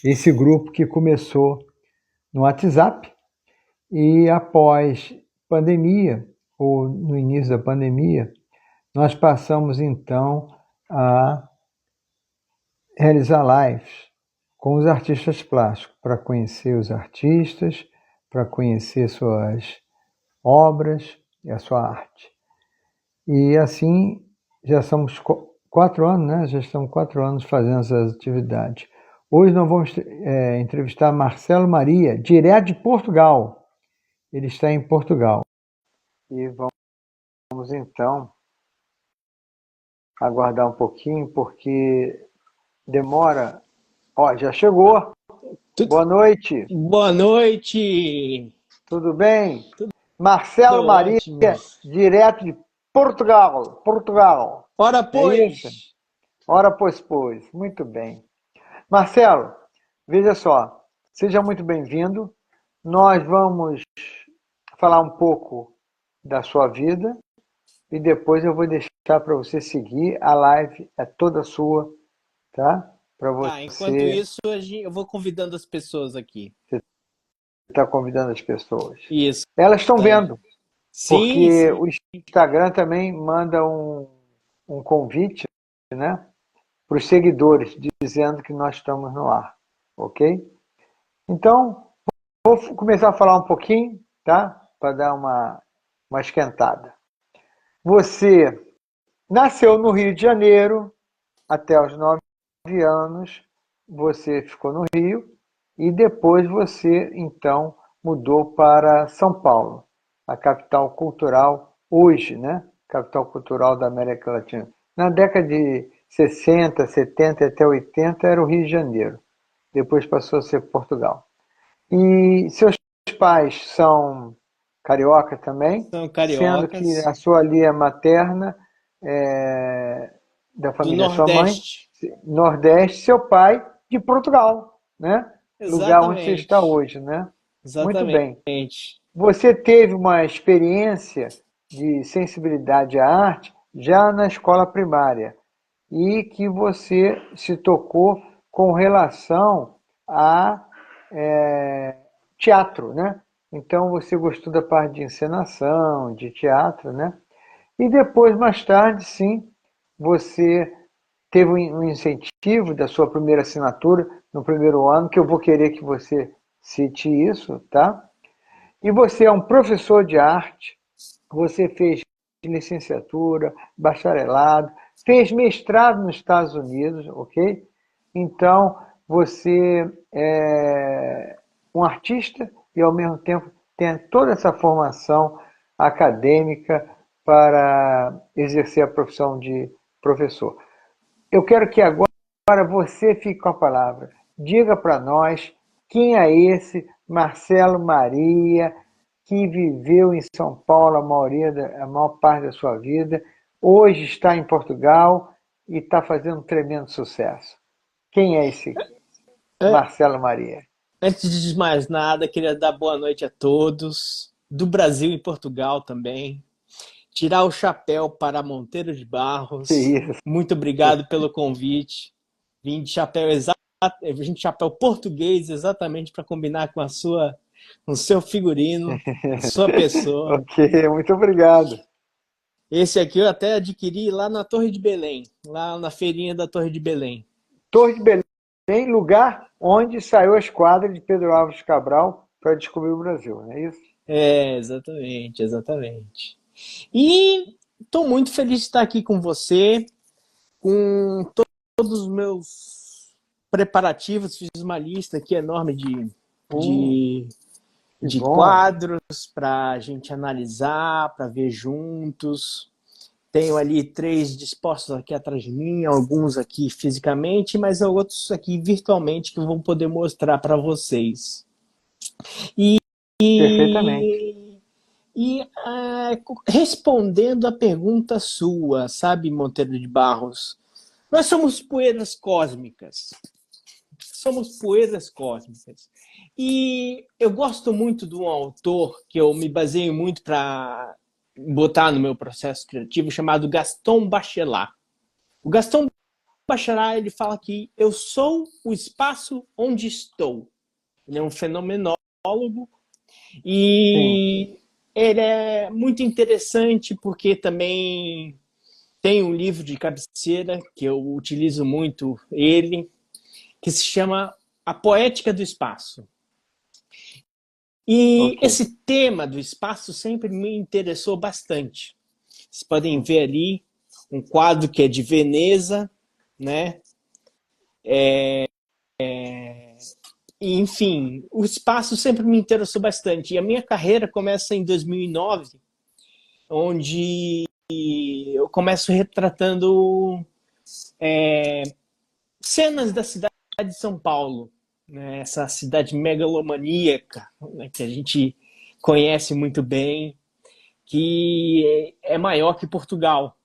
esse grupo que começou no WhatsApp e após pandemia, ou no início da pandemia, nós passamos então a realizar lives com os artistas plásticos, para conhecer os artistas, para conhecer suas obras e a sua arte. E assim, já somos 4 anos, né? Já estamos 4 anos fazendo essas atividades. Hoje nós vamos entrevistar Marcelo Maria, direto de Portugal. Ele está em Portugal. E vamos então aguardar um pouquinho, porque demora. Ó, já chegou. Boa noite. Boa noite. Tudo bem? Tudo Marcelo Maria, ótimo. direto de Portugal. Portugal. Ora, Isso? pois. Ora, pois. Muito bem. Marcelo, veja só. Seja muito bem-vindo. Nós vamos falar um pouco da sua vida e depois eu vou deixar para você seguir. A live é toda sua, tá? Para você. Enquanto isso, eu vou convidando as pessoas aqui. Você está convidando as pessoas. Isso. Elas estão vendo. Sim, Porque sim. o Instagram também manda um convite, né, para os seguidores, dizendo que nós estamos no ar, ok? Então, vou começar a falar um pouquinho, tá? Para dar uma esquentada. Você nasceu no Rio de Janeiro, até os 9 anos, você ficou no Rio, e depois você, então, mudou para São Paulo, a capital cultural hoje, né? Capital cultural da América Latina. Na década de 60, 70 até 80 era o Rio de Janeiro. Depois passou a ser Portugal. E seus pais são carioca também, São sendo que cariocas. a sua linha materna da Do família da sua mãe, Nordeste. Nordeste, seu pai de Portugal, né? Lugar onde você está Exatamente. hoje, né? Muito bem. Exatamente. Você teve uma experiência de sensibilidade à arte já na escola primária e que você se tocou com relação a teatro, né? Então você gostou da parte de encenação, de teatro, né? E depois, mais tarde, sim, você teve um incentivo da sua primeira assinatura no primeiro ano, que eu vou querer que você cite isso, tá? E você é um professor de arte, você fez licenciatura, bacharelado, fez mestrado nos Estados Unidos, ok? Então, você é um artista e, ao mesmo tempo, tem toda essa formação acadêmica para exercer a profissão de professor. Eu quero que agora você fique com a palavra. Diga para nós quem é esse Marcelo Maria, que viveu em São Paulo a maior parte da sua vida, hoje está em Portugal e está fazendo um tremendo sucesso. Quem é esse Marcelo Maria? Antes de mais nada, queria dar boa noite a todos, do Brasil e Portugal também. Tirar o chapéu para Monteiro de Barros. Isso. Muito obrigado pelo convite. Vim de chapéu português exatamente para combinar com com o seu figurino, a sua pessoa. Ok, muito obrigado. Esse aqui eu até adquiri lá na Torre de Belém, lá na feirinha da Torre de Belém. Torre de Belém, lugar onde saiu a esquadra de Pedro Álvares Cabral para descobrir o Brasil, não é isso? Exatamente, exatamente. E estou muito feliz de estar aqui com você, com todos os meus preparativos. Fiz uma lista aqui enorme de quadros para a gente analisar, para ver juntos. Tenho ali 3 dispostos aqui atrás de mim, alguns aqui fisicamente, mas outros aqui virtualmente que eu vou poder mostrar para vocês. Perfeitamente. Respondendo a pergunta sua, sabe, Monteiro de Barros, nós somos poeiras cósmicas. Somos poeiras cósmicas. E eu gosto muito de um autor que eu me baseio muito para botar no meu processo criativo, chamado Gaston Bachelard. O Gaston Bacharach, ele fala que eu sou o espaço onde estou. Ele é um fenomenólogo Sim. e ele é muito interessante porque também tem um livro de cabeceira que eu utilizo muito ele, que se chama A Poética do Espaço. E Ok. esse tema do espaço sempre me interessou bastante. Vocês podem ver ali um quadro que é de Veneza, né? E, enfim, o espaço sempre me interessou bastante. E a minha carreira começa em 2009, onde eu começo retratando cenas da cidade de São Paulo, né? Essa cidade megalomaníaca, né? Que a gente conhece muito bem, que é maior que Portugal.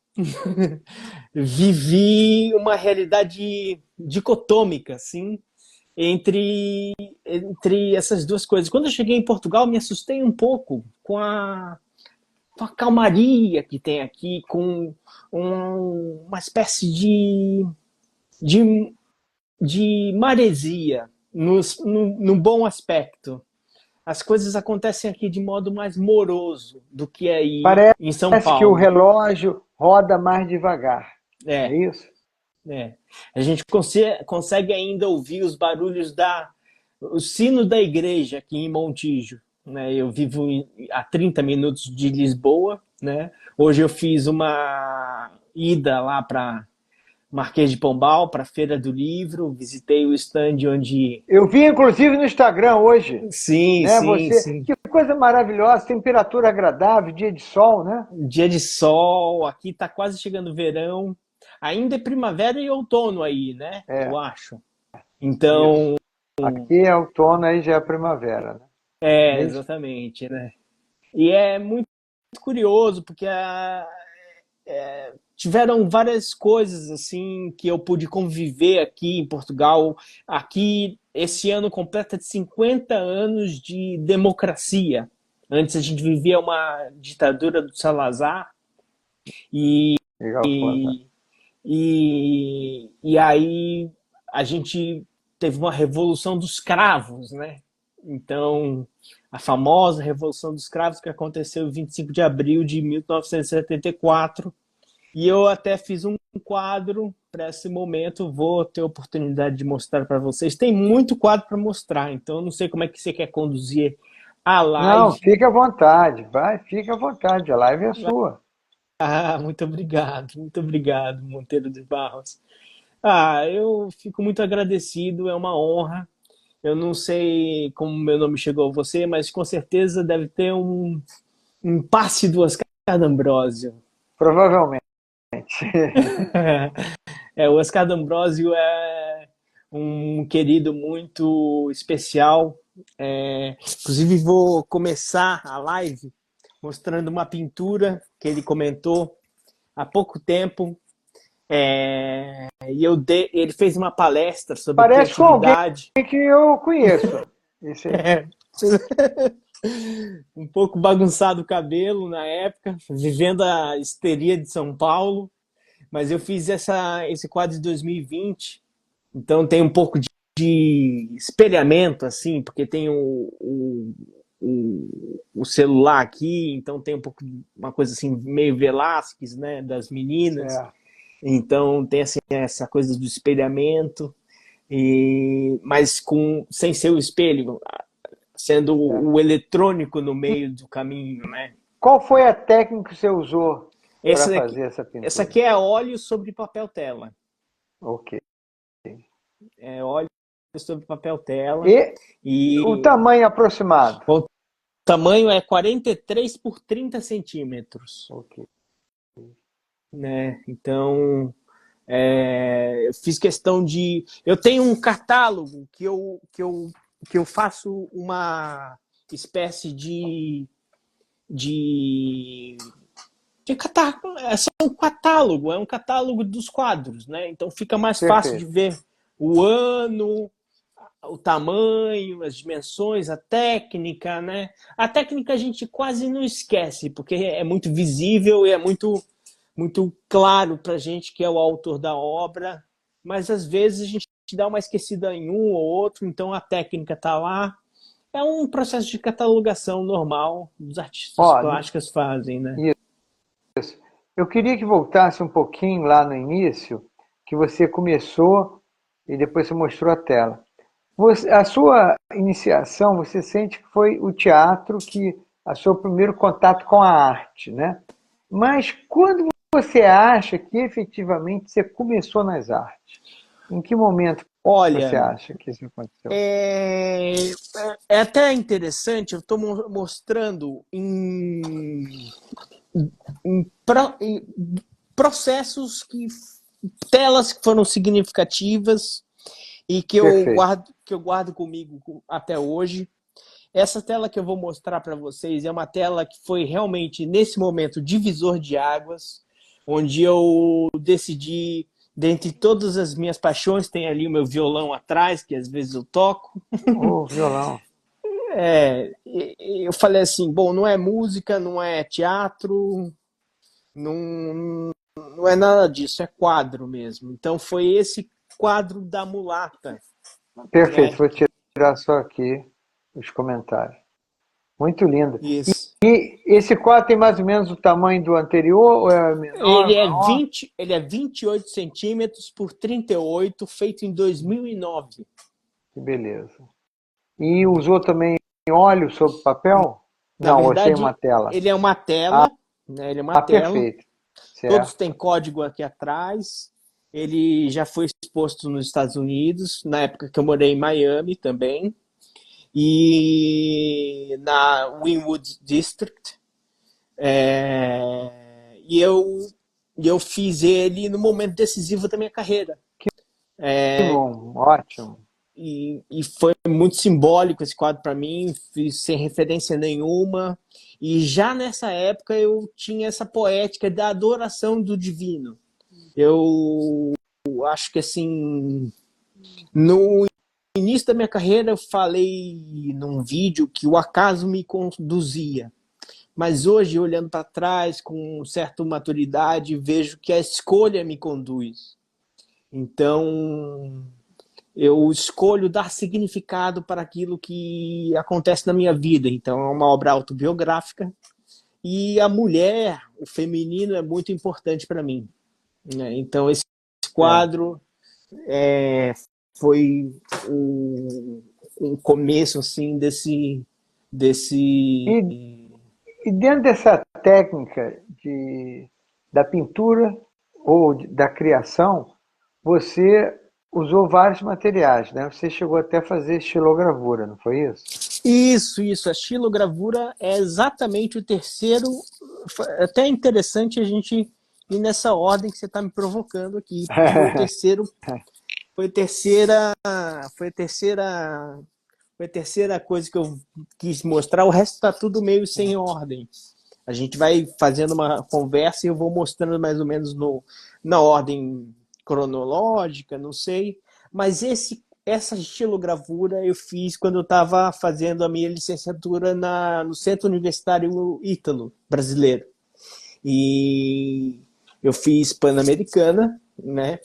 Vivi uma realidade dicotômica, assim, entre essas duas coisas. Quando eu cheguei em Portugal, me assustei um pouco com a calmaria que tem aqui, com uma espécie de, de maresia, no bom aspecto. As coisas acontecem aqui de modo mais moroso do que aí em São Parece que o Paulo. relógio roda mais devagar. É É, isso? é. A gente consegue ainda ouvir os barulhos o sino da igreja aqui em Montijo. Né? Eu vivo a 30 minutos de Lisboa. Né? Hoje eu fiz uma ida lá para Marquês de Pombal, para a Feira do Livro, visitei o stand onde... Eu vi, inclusive, no Instagram hoje, Sim, né? sim, Você, sim. que coisa maravilhosa, temperatura agradável, dia de sol, né? Dia de sol, aqui está quase chegando o verão. Ainda é primavera e outono aí, né? Eu É, acho. isso. Então, Aqui é outono, aí já é primavera, né? Não é isso? exatamente, né? E é muito curioso, porque tiveram várias coisas assim que eu pude conviver aqui em Portugal. Aqui, esse ano completa de 50 anos de democracia. Antes a gente vivia uma ditadura do Salazar e, Legal, Forza. e aí a gente teve uma revolução dos cravos, né? Então, a famosa Revolução dos Cravos que aconteceu em 25 de abril de 1974. E eu até fiz um quadro para esse momento, vou ter a oportunidade de mostrar para vocês. Tem muito quadro para mostrar, então eu não sei como é que você quer conduzir a Não, live. fica à vontade, vai, fica à vontade, a live é sua. Ah, muito obrigado, Monteiro de Barros. Eu fico muito agradecido, é uma honra. Eu não sei como meu nome chegou a você, mas com certeza deve ter um passe do Oscar D'Ambrosio. Provavelmente. O Oscar D'Ambrosio é um querido muito especial. Inclusive, vou começar a live mostrando uma pintura que ele comentou há pouco tempo. Ele fez uma palestra sobre Parece com alguém criatividade. que eu conheço. Esse aí. É, um pouco bagunçado o cabelo na época, vivendo a histeria de São Paulo. Mas eu fiz esse quadro de 2020, então tem um pouco de espelhamento, assim, porque tem o celular aqui, então tem um pouco uma coisa assim, meio Velázquez, né, das meninas. Certo. Então tem assim, essa coisa do espelhamento, mas sem ser o espelho, sendo Certo. o eletrônico no meio do caminho, né? Qual foi a técnica que você usou para Essa aqui, fazer essa essa pintura? aqui é óleo sobre papel tela. Ok. É óleo sobre papel tela. E o E tamanho aproximado? o tamanho é 43 por 30 centímetros. Ok. Né? Então, eu fiz questão de... Eu tenho um catálogo que eu faço uma espécie de é um catálogo dos quadros, né? Então fica mais fácil de Perfeito. ver o ano, o tamanho, as dimensões, a técnica, né? A técnica a gente quase não esquece, porque é muito visível e é muito, muito claro para a gente que é o autor da obra. mas às vezes a gente dá uma esquecida em um ou outro, então a técnica está lá. É um processo de catalogação normal dos artistas Ó, plásticos fazem, né? isso. Eu queria que voltasse um pouquinho lá no início, que você começou e depois você mostrou a tela. A sua iniciação, você sente que foi o teatro que a seu primeiro contato com a arte, né? Mas quando você acha que efetivamente você começou nas artes? Em que momento você Olha, acha que isso aconteceu? é até interessante, eu estou mostrando em processos telas que foram significativas e Perfeito. que eu guardo comigo até hoje. Essa tela que eu vou mostrar para vocês é uma tela que foi realmente, nesse momento, divisor de águas, onde eu decidi, dentre todas as minhas paixões, tem ali o meu violão atrás, que às vezes eu toco. O violão. Eu falei assim, bom, não é música, não é teatro, não é nada disso, é quadro mesmo. Então foi esse quadro da mulata, Perfeito, né? vou tirar só aqui os comentários. Muito lindo. Isso. E esse quadro tem mais ou menos o tamanho do anterior ou é menor, maior? Ele é 28 centímetros por 38, feito em 2009. Que beleza. E usou também óleo sobre papel? Na Não, achei uma verdade, tela. ele é uma Ah, tela, né? Ele é uma tela. perfeito. Todos Certo. têm código aqui atrás. Ele já foi exposto nos Estados Unidos, na época que eu morei em Miami também, e na Wynwood District. E eu fiz ele no momento decisivo da minha carreira. Que bom, ótimo. E foi muito simbólico esse quadro para mim, fiz sem referência nenhuma. E já nessa época eu tinha essa poética da adoração do divino. Eu acho que assim, no início da minha carreira eu falei num vídeo que o acaso me conduzia. Mas hoje, olhando para trás com certa maturidade, vejo que a escolha me conduz. Então, eu escolho dar significado para aquilo que acontece na minha vida. Então, é uma obra autobiográfica e a mulher, o feminino, é muito importante para mim, né? Então, esse É. quadro foi um começo assim desse E, e dentro dessa técnica da pintura ou da criação, você usou vários materiais, né? Você chegou até a fazer estilogravura, não foi isso? Isso. A xilogravura é exatamente o terceiro. É até interessante a gente ir nessa ordem que você está me provocando aqui, porque foi o terceiro, foi a terceira, foi a terceira, foi a terceira coisa que eu quis mostrar. O resto está tudo meio sem ordem. A gente vai fazendo uma conversa e eu vou mostrando mais ou menos na ordem cronológica, não sei. Mas essa estilogravura eu fiz quando eu estava fazendo a minha licenciatura no Centro Universitário Ítalo Brasileiro. E eu fiz Pan-Americana, né?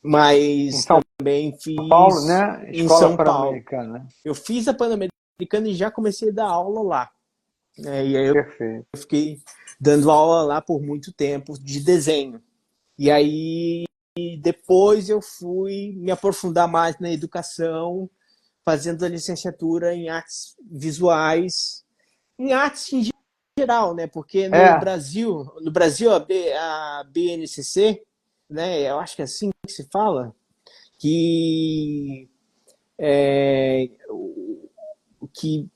Em Mas São também Paulo, fiz né? em Escola São Paulo. Pan-Americana, né? Eu fiz a Pan-Americana e já comecei a dar aula lá, né? E aí eu Perfeito. fiquei dando aula lá por muito tempo de desenho. E aí depois eu fui me aprofundar mais na educação, fazendo a licenciatura em artes visuais, em artes em geral, né? Porque É, No Brasil a BNCC, né? Eu acho que é assim que se fala, que é, que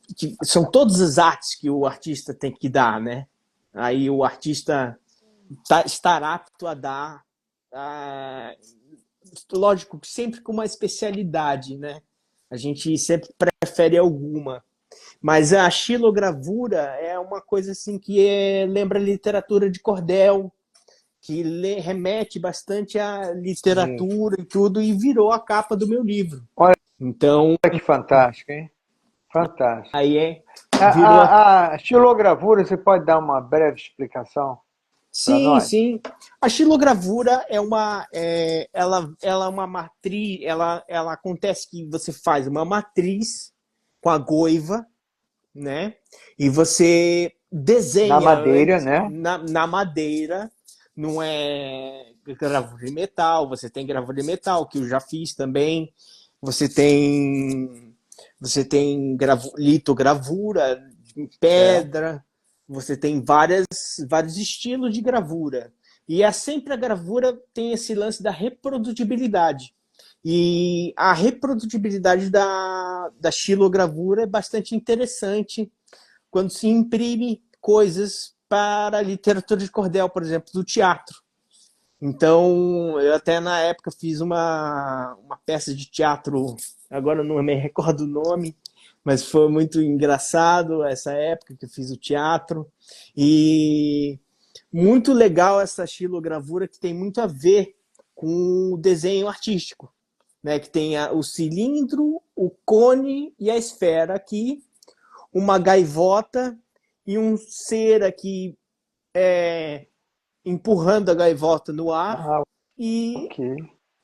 são todas as artes que o artista tem que dar, né? Aí o artista estar apto a dar, ah, lógico, sempre com uma especialidade, né? A gente sempre prefere alguma. Mas a xilogravura é uma coisa assim que lembra literatura de cordel, que remete bastante à isso. literatura e tudo, e virou a capa do meu livro. Olha Então, que fantástico, hein? Fantástico. aí A, virou a a estilogravura, você pode dar uma breve explicação? para Sim, nós? sim. A xilogravura ela é uma matriz, ela acontece que você faz uma matriz com a goiva, né? E você Na desenha madeira, antes né? na madeira, não é gravura de metal, você tem gravura de metal, que eu já fiz também. Você tem litogravura em Certo. pedra, você tem vários estilos de gravura. E sempre a gravura tem esse lance da reprodutibilidade. E a reprodutibilidade da xilogravura é bastante interessante quando se imprime coisas para a literatura de cordel, por exemplo, do teatro. Então, eu até na época fiz uma peça de teatro, agora não me recordo o nome, mas foi muito engraçado essa época que eu fiz o teatro. E muito legal essa xilogravura que tem muito a ver com o desenho artístico, né? Que tem o cilindro, o cone e a esfera aqui, uma gaivota e um ser aqui empurrando a gaivota no ar Ah, e, ok.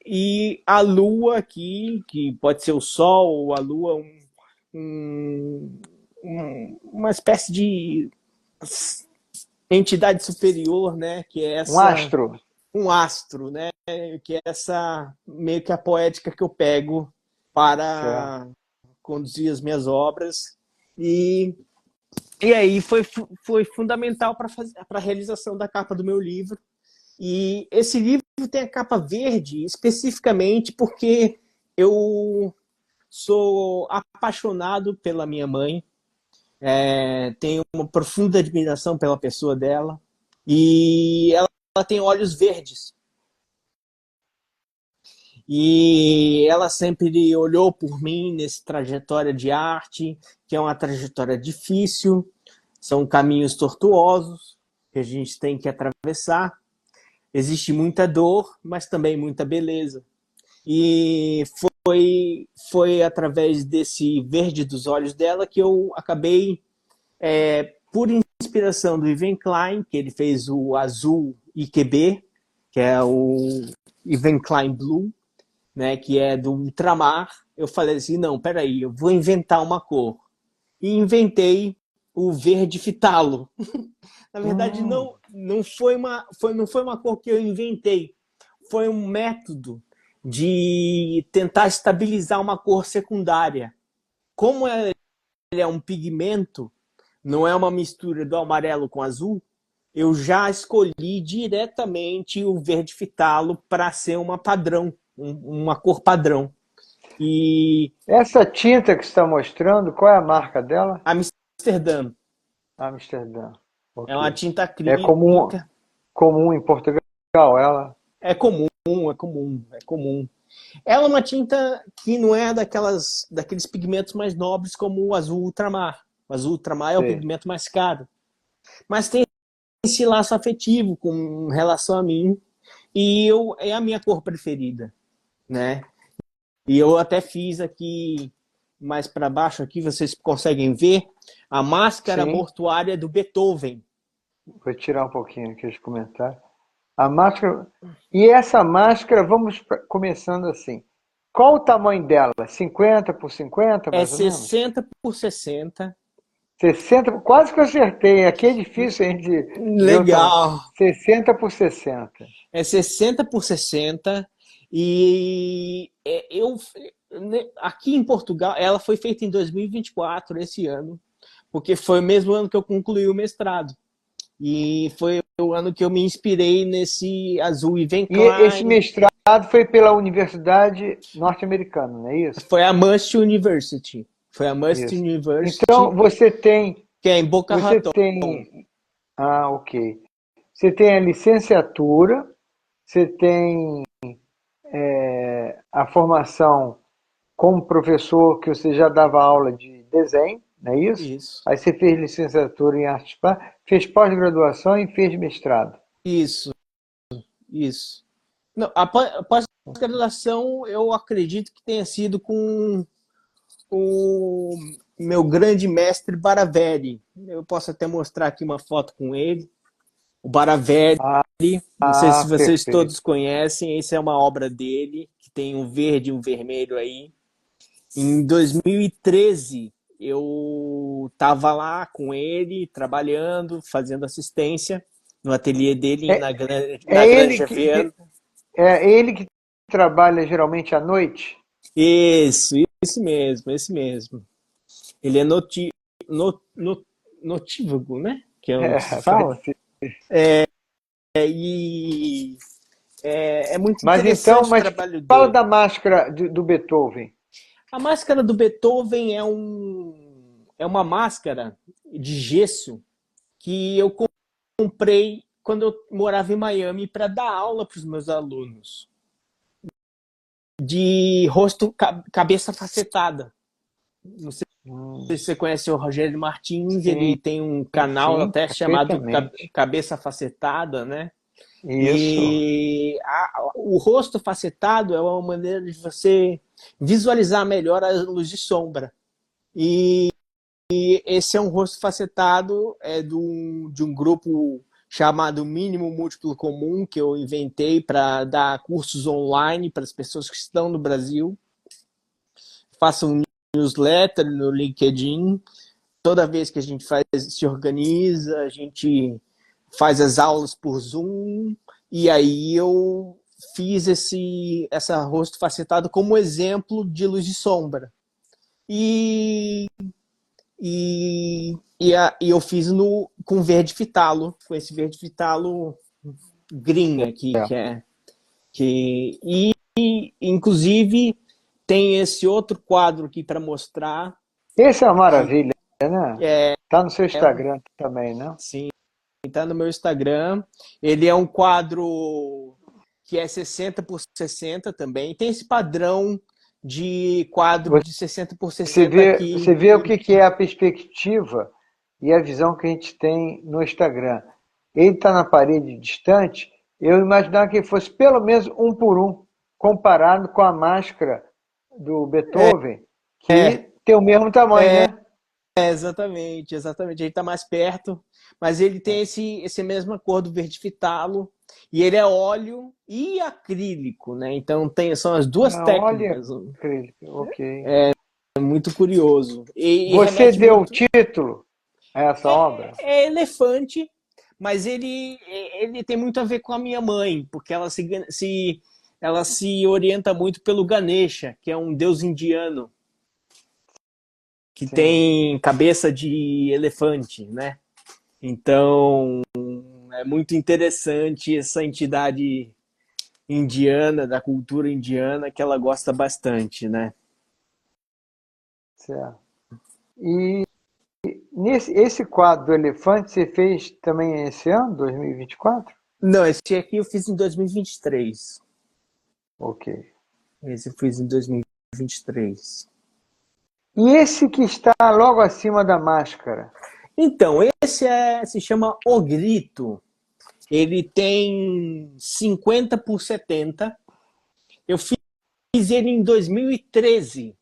e a lua aqui, que pode ser o sol ou a lua, um, uma espécie de entidade superior, né? Que é Um essa astro. um astro, né? Que é essa meio que a poética que eu pego Certo. para conduzir as minhas obras e e aí foi fundamental para a realização da capa do meu livro. E esse livro tem a capa verde especificamente porque eu sou apaixonado pela minha mãe, tenho uma profunda admiração pela pessoa dela e ela tem olhos verdes. E ela sempre olhou por mim nessa trajetória de arte, que é uma trajetória difícil, são caminhos tortuosos que a gente tem que atravessar. Existe muita dor, mas também muita beleza. E foi através desse verde dos olhos dela que eu acabei, por inspiração do Ivan Klein, que ele fez o azul IQB, que é o Ivan Klein Blue, né, que é do ultramar. Eu falei assim, não, peraí, eu vou inventar uma cor. E inventei o verde fitalo. Na verdade, Hum, não foi uma cor que eu inventei. Foi um método de tentar estabilizar uma cor secundária. Como ele é um pigmento, não é uma mistura do amarelo com azul, eu já escolhi diretamente o verde fitalo para ser uma padrão, uma cor padrão. E essa tinta que você está mostrando, qual é a marca dela? Amsterdã Amsterdã. é uma Ok. tinta É comum, acrílica. comum em Portugal, ela? É comum, é comum, é comum. Ela é uma tinta que não é daqueles pigmentos mais nobres como o azul ultramar. O azul ultramar é o Sei. pigmento mais caro. Mas tem esse laço afetivo com relação a mim. É a minha cor preferida, né? E eu até fiz aqui, mais para baixo aqui, vocês conseguem ver, a máscara Sim. mortuária do Beethoven. Vou tirar um pouquinho aqui os comentários. A máscara. E essa máscara, começando assim. Qual o tamanho dela? 50 por 50, É mais ou menos? 60 por 60. 60, quase que eu acertei. Aqui é difícil a gente ver o tamanho. Legal. 60 por 60. É 60 por 60 e aqui em Portugal, ela foi feita em 2024, esse ano, porque foi o mesmo ano que eu concluí o mestrado. E foi o ano que eu me inspirei nesse azul Ivan E esse Klein. mestrado foi pela Universidade Norte-Americana, não é isso? Foi a Must University. Foi a Must Isso. University, Então, você tem, que é em Boca você Raton. tem, ok. Você tem a licenciatura, você tem a formação como professor, que você já dava aula de desenho, não é isso? Isso, Aí você fez licenciatura em artes plásticas, fez pós-graduação e fez mestrado. isso, isso. Não, a pós-graduação eu acredito que tenha sido com o meu grande mestre Baravelli. Eu posso até mostrar aqui uma foto com ele. O Baravelli, Ah, não sei se vocês perfeito. todos conhecem, essa é uma obra dele, que tem um verde e um vermelho aí. Em 2013, eu estava lá com ele, trabalhando, fazendo assistência no ateliê dele É, na é ele Granja Viana. é ele que trabalha geralmente à noite? Isso mesmo, esse mesmo. Ele é no, no- notívago, né? Que é o que se Pode fala. ser. E é muito Mas então, interessante o mas trabalho fala da dele. máscara do Beethoven. A máscara do Beethoven é uma máscara de gesso que eu comprei quando eu morava em Miami para dar aula para os meus alunos. De rosto, cabeça facetada. Não sei se você conhece o Rogério Martins, Sim, ele tem um canal sim, até chamado perfeitamente. Cabeça Facetada, né? Isso. E o rosto facetado é uma maneira de você visualizar melhor a luz de sombra. E esse é um rosto facetado de um grupo chamado Mínimo Múltiplo Comum, que eu inventei para dar cursos online para as pessoas que estão no Brasil. Faço um newsletter no LinkedIn. Toda vez que a gente se organiza, a gente faz as aulas por Zoom. E aí eu fiz essa rosto facetado como exemplo de luz e sombra. E e eu fiz com verde fitalo, com esse verde fitalo green aqui, É. inclusive tem esse outro quadro aqui para mostrar Esse é uma que maravilha, né? Tá no seu é um, Instagram também, né? sim, está no meu Instagram. Ele é um quadro que é 60 por 60 também. Tem esse padrão de quadro de 60 por 60 Você aqui. vê o que é a perspectiva e a visão que a gente tem no Instagram. Ele está na parede distante, eu imaginava que fosse pelo menos um por um, comparado com a máscara do Beethoven, É, que tem o mesmo tamanho, né? exatamente, exatamente. Ele está mais perto, mas ele tem esse mesma cor do verde fitalo e ele é óleo e acrílico, né? Então são as duas Olha, técnicas. ok. É muito curioso e Você remete deu o muito. título a essa obra? É elefante, mas ele tem muito a ver com a minha mãe, porque ela se orienta muito pelo Ganesha, que é um deus indiano que Sim. tem cabeça de elefante, né? Então, é muito interessante essa entidade indiana, da cultura indiana, que ela gosta bastante, né? Certo. E esse quadro do elefante você fez também esse ano, 2024? Não, esse aqui eu fiz em 2023. Ok. Esse eu fiz em 2023. E esse que está logo acima da máscara? Então, se chama O Grito. Ele tem 50 por 70. Eu fiz ele em 2013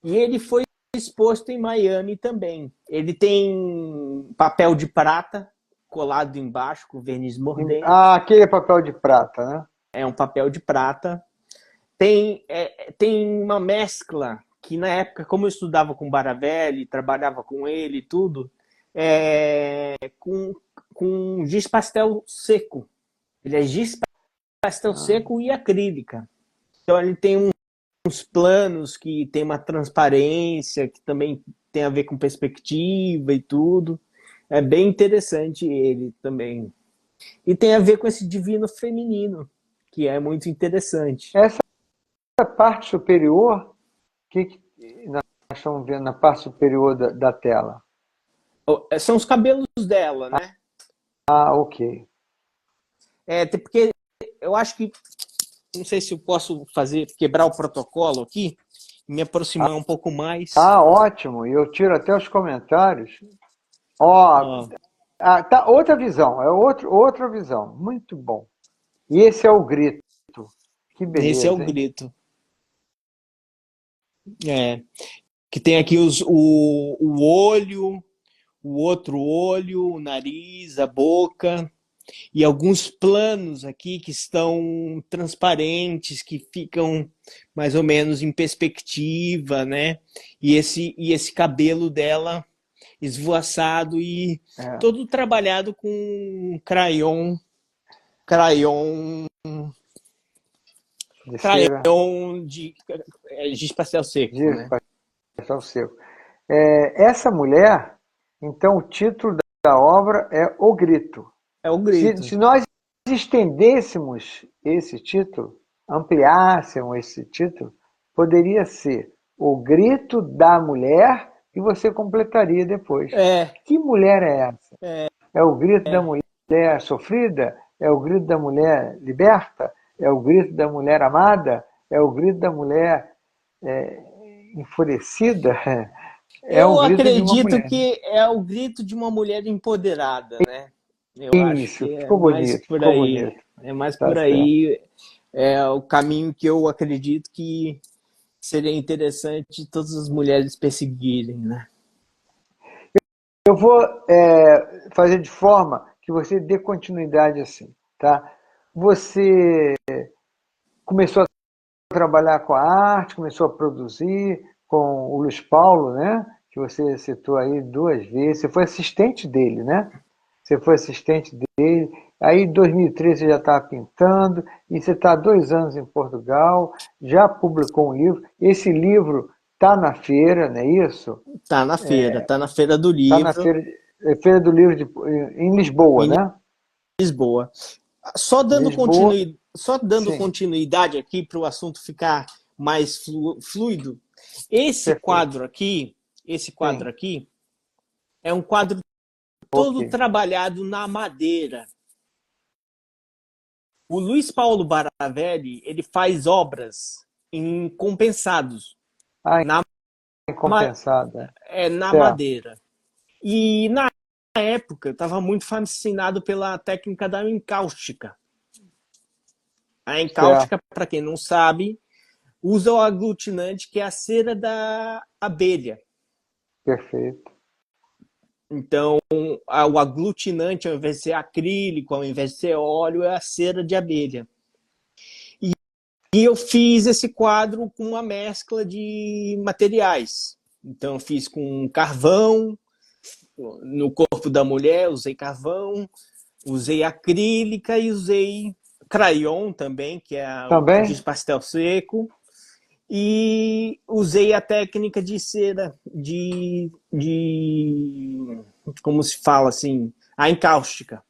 e ele foi exposto em Miami também. Ele tem papel de prata colado embaixo com verniz Ah, mordente. aquele é papel de prata, né? É um papel de prata. Tem uma mescla que na época, como eu estudava com Baravelli, trabalhava com ele e tudo, é, com, com giz pastel seco. Ele é giz pastel Ah, seco e acrílica. Então ele tem uns planos que tem uma transparência, que também tem a ver com perspectiva e tudo. É bem interessante ele também. E tem a ver com esse divino feminino, que é muito interessante. essa parte superior, que nós estamos vendo na parte superior da tela? São os cabelos dela, né? Ah, ok. Porque eu acho que, não sei se eu posso quebrar o protocolo aqui, me aproximar um pouco mais. Ah, ótimo. E eu tiro até os comentários. Ó, Ó, tá outra visão, outra visão. Muito bom. E esse é o grito. Que esse é o beleza, hein? grito. É, que tem aqui o olho, o outro olho, o nariz, a boca. e alguns planos aqui que estão transparentes, que ficam mais ou menos em perspectiva, né? E esse cabelo dela esvoaçado e É, todo trabalhado com crayon, de cera, crayon de giz pastel seco, de né? pastel seco. Essa mulher, então o título da obra é O Grito. É o Se, grito. se nós estendêssemos esse título, ampliássemos esse título, poderia ser O Grito da Mulher e você completaria depois. É, Que mulher é essa? É o grito da mulher sofrida? É o grito da mulher liberta? É o grito da mulher amada? É o grito da mulher enfurecida? É um eu grito de uma acredito mulher. que é o grito de uma mulher empoderada, né? Eu acho Isso, que é ficou mais bonito, por ficou aí. bonito. É mais Tá por certo. aí. É o caminho que eu acredito que seria interessante todas as mulheres perseguirem, né? Eu vou fazer de forma que você dê continuidade assim, tá? Você começou a trabalhar com a arte, começou a produzir com o Luiz Paulo, né? Que você citou aí duas vezes. Você foi assistente dele, né? Você foi assistente dele. Aí em 2013 você já estava pintando e você está há 2 anos em Portugal, já publicou um livro. Esse livro está na feira, não é isso? Tá na feira do Está na livro feira do livro em Lisboa, em né? Lisboa. Lisboa, Só dando sim, continuidade aqui para o assunto ficar mais fluido. perfeito. Esse quadro Sim, aqui é um quadro ok. todo trabalhado na madeira. O Luiz Paulo Baravelli, ele faz obras em compensados, Ah, na, compensada. na Certo, madeira. E na época eu estava muito fascinado pela técnica da encáustica. A certo, encáustica, para quem não sabe, usa o aglutinante que é a cera da abelha. perfeito. Então, o aglutinante, ao invés de ser acrílico, ao invés de ser óleo, é a cera de abelha. E eu fiz esse quadro com uma mescla de materiais. Então, eu fiz com carvão, no corpo da mulher, usei carvão, usei acrílica e usei crayon também, que é o giz Também? pastel seco. E usei a técnica de cera, como se fala assim, a encáustica.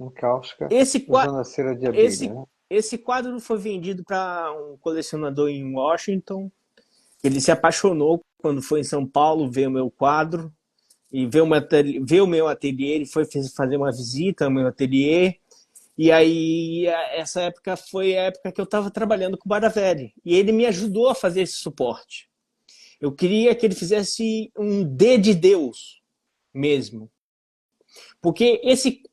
Em cáustica, Esse, usando a cera de abelha, esse, né? esse quadro foi vendido para um colecionador em Washington. Ele se apaixonou quando foi em São Paulo ver o meu quadro e ver o meu ateliê. Ele foi fazer uma visita ao meu ateliê. E aí, essa época foi a época que eu estava trabalhando com o Baravelli. E ele me ajudou a fazer esse suporte. Eu queria que ele fizesse um D de Deus mesmo. Porque esse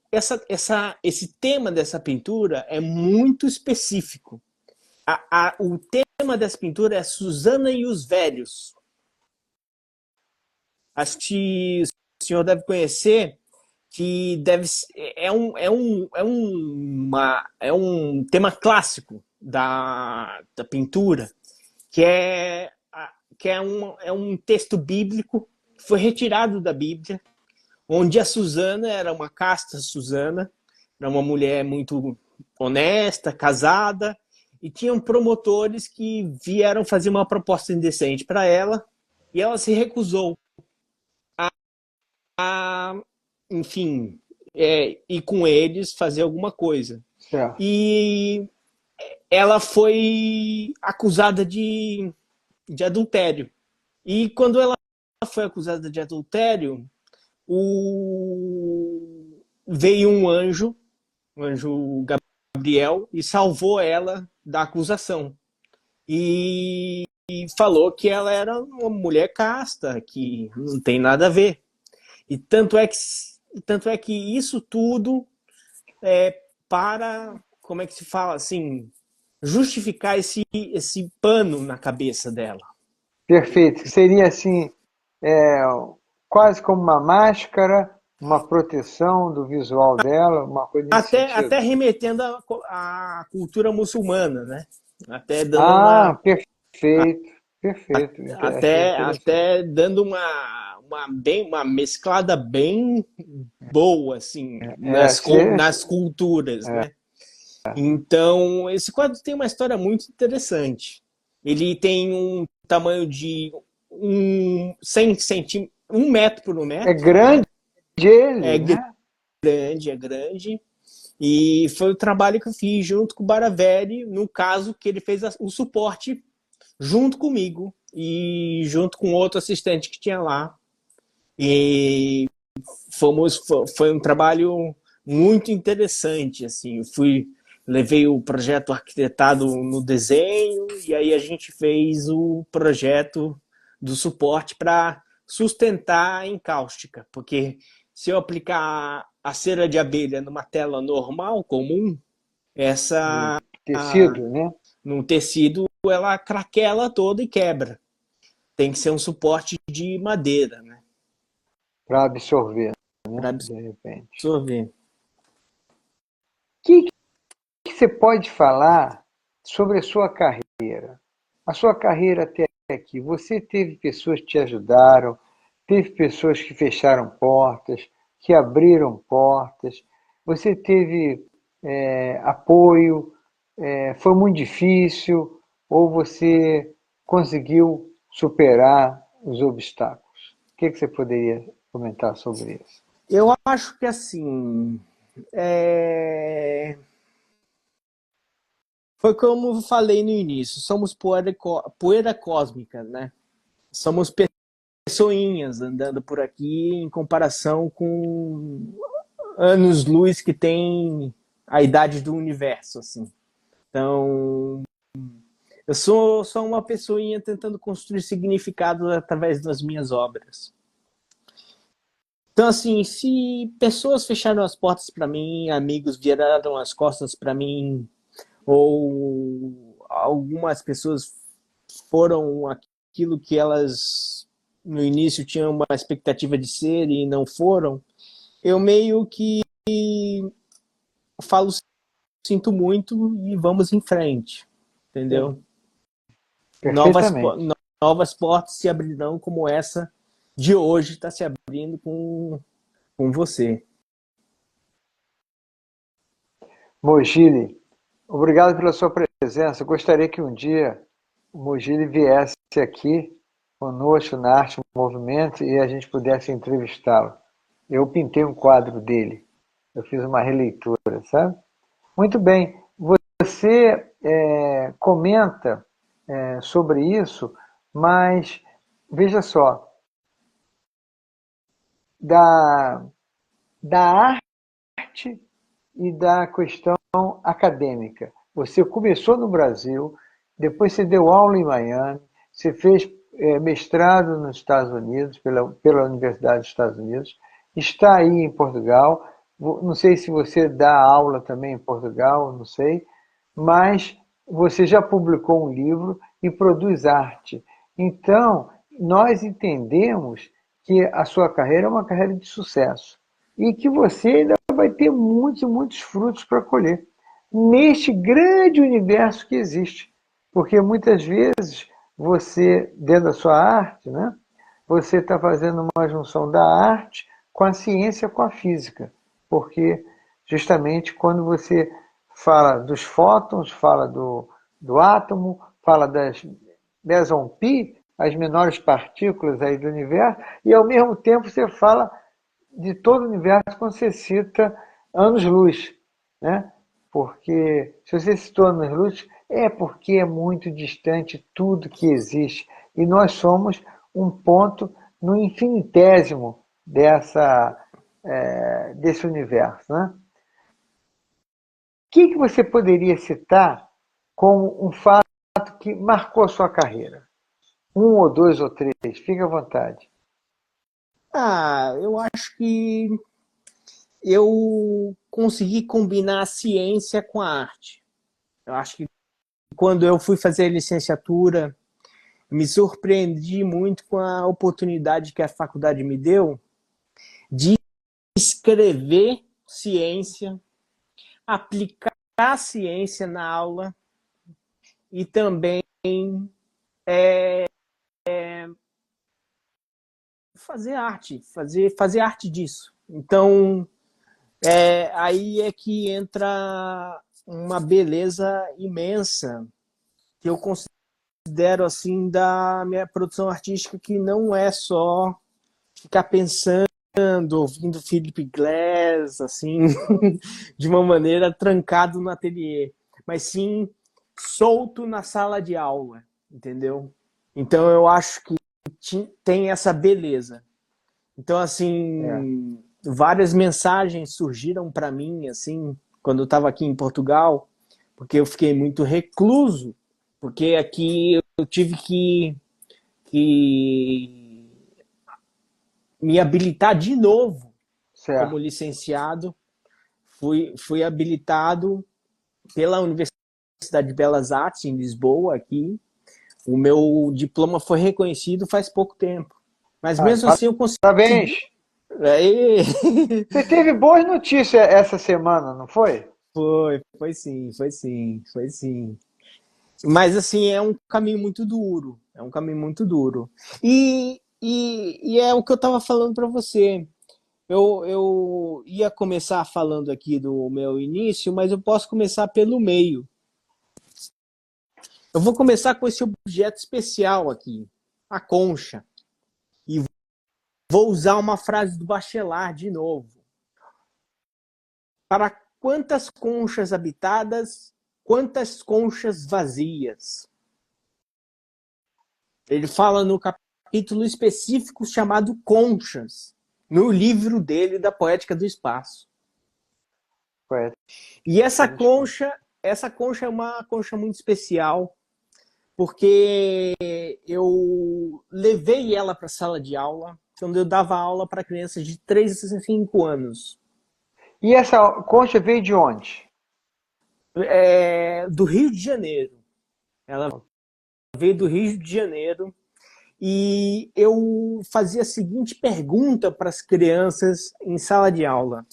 tema dessa pintura é muito específico. O tema dessa pintura é Susana e os Velhos. Acho que o senhor deve conhecer que é um tema clássico da pintura, que é um texto bíblico que foi retirado da Bíblia, onde a Susana era uma casta Susana, era uma mulher muito honesta, casada, e tinham promotores que vieram fazer uma proposta indecente para ela, e ela se recusou a, enfim, ir com eles fazer alguma coisa. Certo. E ela foi acusada de adultério. E quando ela foi acusada de adultério, veio um anjo Gabriel, e salvou ela da acusação. E falou que ela era uma mulher casta, que não tem nada a ver. E tanto é que isso tudo é para, como é que se fala assim, justificar esse pano na cabeça dela. Perfeito. Seria assim, é, quase como uma máscara uma proteção do visual dela, uma coisa nesse Até sentido. remetendo à cultura muçulmana, né? Até dando Ah, uma, perfeito, perfeito. Achei interessante. até dando uma mesclada bem boa, assim, É, nas culturas, né? Então, esse quadro tem uma história muito interessante. Ele tem um tamanho de 100 centímetros, 1 metro por 1 metro, grande né? ele, É né? grande, é grande. E foi o trabalho que eu fiz junto com o Baravelli, no caso que ele fez o suporte junto comigo e junto com outro assistente que tinha lá. E foi um trabalho muito interessante, assim. Levei o projeto arquitetado no desenho e aí a gente fez o projeto do suporte para sustentar a encáustica, porque se eu aplicar a cera de abelha numa tela normal, comum, No essa tecido, né? no tecido ela craquela toda e quebra. Tem que ser um suporte de madeira, né? Para absorver, né? Para De repente. absorver. O que você pode falar sobre a sua carreira? A sua carreira até aqui, você teve pessoas que te ajudaram, teve pessoas que fecharam portas, que abriram portas, você teve apoio, foi muito difícil, ou você conseguiu superar os obstáculos? O que você poderia comentar sobre isso? Eu acho que assim. é, Foi como eu falei no início: somos poeira cósmica, né? Somos pessoinhas andando por aqui em comparação com anos-luz que tem a idade do universo, assim. Então, eu sou só uma pessoinha tentando construir significado através das minhas obras. Então, assim, se pessoas fecharam as portas para mim, amigos viraram as costas para mim, ou algumas pessoas foram aquilo que elas no início tinham uma expectativa de ser e não foram, eu meio que falo sinto muito e vamos em frente, Sim, entendeu? Novas, perfeitamente. novas portas se abrirão como essa de hoje está se abrindo com você. Mogili, obrigado pela sua presença. Gostaria que um dia o Mogili viesse aqui conosco na Arte Movimento e a gente pudesse entrevistá-lo. Eu pintei um quadro dele, eu fiz uma releitura, sabe? Muito bem. Você comenta sobre isso, mas veja só, da, da arte e da questão acadêmica. Você começou no Brasil, depois você deu aula em Miami, você fez mestrado nos Estados Unidos, pela Universidade dos Estados Unidos, está aí em Portugal. Não sei se você dá aula também em Portugal, não sei, mas você já publicou um livro e produz arte. Então, nós entendemos que a sua carreira é uma carreira de sucesso e que você ainda vai ter muitos e muitos frutos para colher neste grande universo que existe. Porque muitas vezes você, dentro da sua arte, né, você está fazendo uma junção da arte com a ciência, com a física. Porque justamente quando você fala dos fótons, fala do átomo, fala das meson pi, as menores partículas aí do universo, e ao mesmo tempo você fala de todo o universo quando você cita anos-luz, né? Porque se você citou anos-luz, é porque é muito distante tudo que existe. E nós somos um ponto no infinitésimo desse universo. Né? O que você poderia citar como um fato que marcou a sua carreira? Um ou dois ou três, fique à vontade. Eu acho que eu consegui combinar a ciência com a arte. Eu acho que quando eu fui fazer a licenciatura, me surpreendi muito com a oportunidade que a faculdade me deu de escrever ciência, aplicar a ciência na aula e também fazer arte, fazer arte disso. Então, aí é que entra uma beleza imensa que eu considero assim da minha produção artística, que não é só ficar pensando, ouvindo Philip Glass, assim, de uma maneira trancado no ateliê, mas sim solto na sala de aula, entendeu? Então eu acho que tem essa beleza. Então, assim, várias mensagens surgiram para mim, assim, quando eu estava aqui em Portugal, porque eu fiquei muito recluso, porque aqui eu tive que me habilitar de novo como Certo. licenciado. Fui habilitado pela Universidade de Belas Artes, em Lisboa, aqui. O meu diploma foi reconhecido faz pouco tempo. Mas Ah, mesmo assim eu consegui. parabéns. Aí... Você teve boas notícias essa semana, não foi? Foi sim, foi sim, foi sim. Mas assim, é um caminho muito duro. É um caminho muito duro. E é o que eu estava falando para você. Eu ia começar falando aqui do meu início, mas eu posso começar pelo meio. Eu vou começar com esse objeto especial aqui, a concha. E vou usar uma frase do Bachelard de novo. Para quantas conchas habitadas, quantas conchas vazias? Ele fala no capítulo específico chamado Conchas, no livro dele da Poética do Espaço. Foi. E essa concha é uma concha muito especial, porque eu levei ela para a sala de aula quando eu dava aula para crianças de 3 a 5 anos. E essa concha veio de onde? Do Rio de Janeiro. Ela veio do Rio de Janeiro. E eu fazia a seguinte pergunta para as crianças em sala de aula.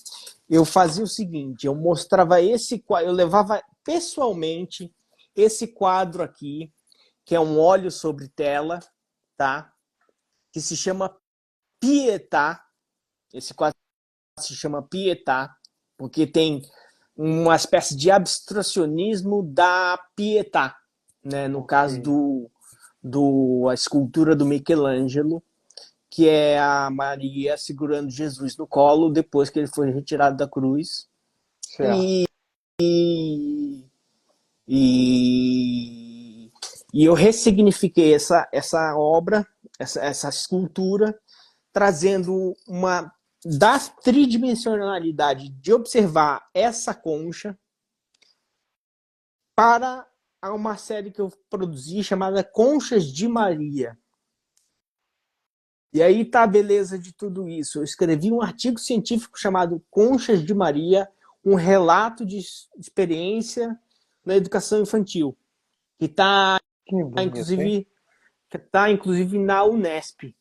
Eu fazia o seguinte, eu mostrava esse quadro, eu levava pessoalmente esse quadro aqui, que é um óleo sobre tela, tá? Que se chama Pietà. Esse quadro se chama Pietà, porque tem uma espécie de abstracionismo da Pietà, né? No caso Ok. a escultura do Michelangelo, que é a Maria segurando Jesus no colo depois que ele foi retirado da cruz. Certo. E, e, e eu ressignifiquei essa obra, essa escultura, trazendo uma da tridimensionalidade de observar essa concha para uma série que eu produzi chamada Conchas de Maria. E aí tá a beleza de tudo isso. Eu escrevi um artigo científico chamado Conchas de Maria, um relato de experiência na educação infantil, que está Que bonito, hein? inclusive, na Unesp.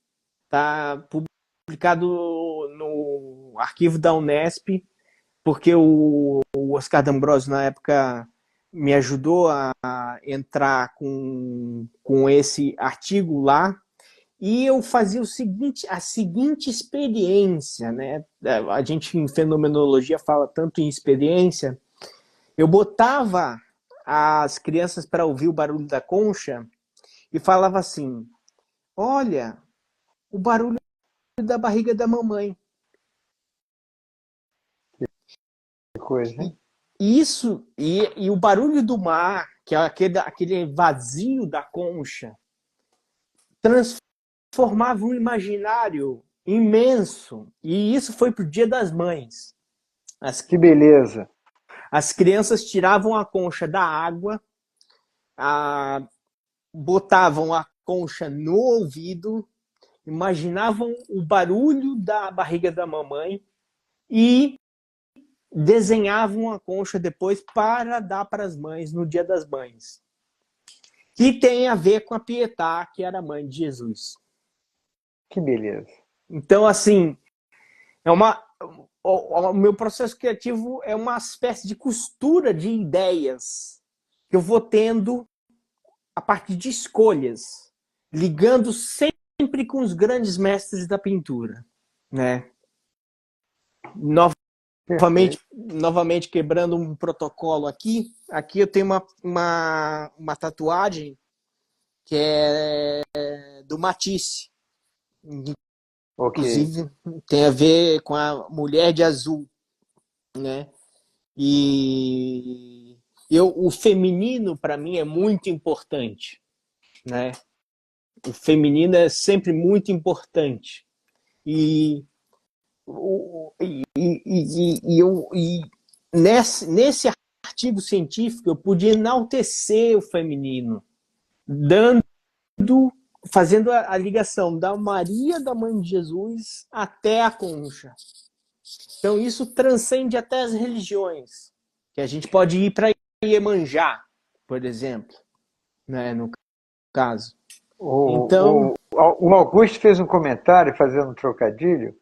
Está publicado no arquivo da Unesp, porque o Oscar D'Ambrosio, na época, me ajudou a entrar com esse artigo lá. E eu fazia a seguinte experiência, né? A gente em fenomenologia fala tanto em experiência. Eu botava as crianças para ouvir o barulho da concha e falava assim: olha, o barulho da barriga da mamãe. Que coisa, E hein? e o barulho do mar, que é aquele vazio da concha, transformava um imaginário imenso. E isso foi pro Dia das Mães. As, Que beleza. as crianças tiravam a concha da água, botavam a concha no ouvido, imaginavam o barulho da barriga da mamãe e desenhavam a concha depois para dar para as mães no Dia das Mães. Que tem a ver com a Pietà, que era a mãe de Jesus. Que beleza. Então, assim, o meu processo criativo é uma espécie de costura de ideias que eu vou tendo a partir de escolhas, ligando sempre com os grandes mestres da pintura, né? Perfeito. Novamente quebrando um protocolo aqui. Aqui eu tenho uma tatuagem que é do Matisse. Ok. Inclusive, tem a ver com a mulher de azul, né? E o feminino, para mim, é muito importante, né? O feminino é sempre muito importante. E, nesse artigo científico eu pude enaltecer o feminino, dando, fazendo a ligação da Maria, da Mãe de Jesus, até a Concha. Então isso transcende até as religiões, que a gente pode ir para Iemanjá, por exemplo, né, no caso. Então, O Augusto fez um comentário, fazendo um trocadilho,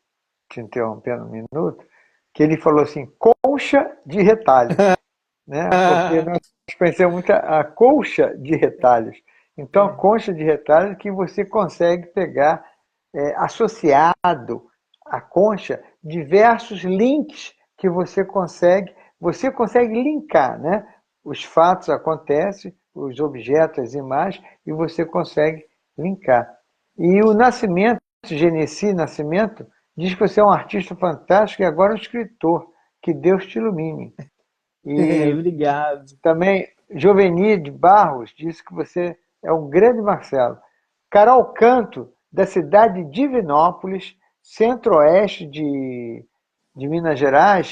te interrompendo um minuto, que ele falou assim, colcha de retalhos, né? Porque nós pensamos muito a colcha de retalhos. Então, a colcha de retalhos é que você consegue pegar, associado à concha, diversos links que você consegue linkar, né? Os fatos acontecem, os objetos, as imagens, e você consegue linkar. E o Nascimento, Genesi Nascimento, diz que você é um artista fantástico e agora um escritor. Que Deus te ilumine. E obrigado. também Joveni de Barros disse que você é um grande Marcelo. Carol Canto, da cidade de Divinópolis, centro-oeste de Minas Gerais,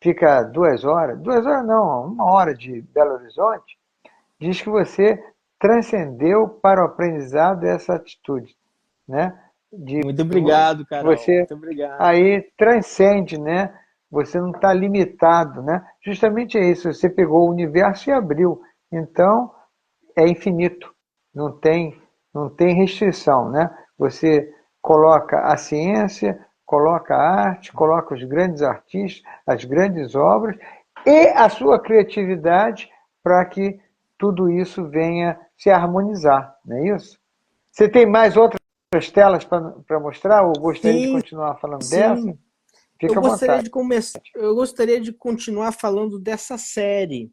fica 2 horas, 2 horas não, 1 hora de Belo Horizonte, diz que você transcendeu para o aprendizado essa atitude, né? De Muito obrigado, Carol. você Muito obrigado. aí transcende, né? Você não está limitado, né? Justamente é isso. Você pegou o universo e abriu. Então é infinito. Não tem restrição, né? Você coloca a ciência, coloca a arte, coloca os grandes artistas, as grandes obras e a sua criatividade para que tudo isso venha se harmonizar, não é isso? Você tem mais outras telas para mostrar ou gostaria de Sim, continuar falando dessa? sim. Fica à vontade. Eu gostaria de continuar falando dessa série,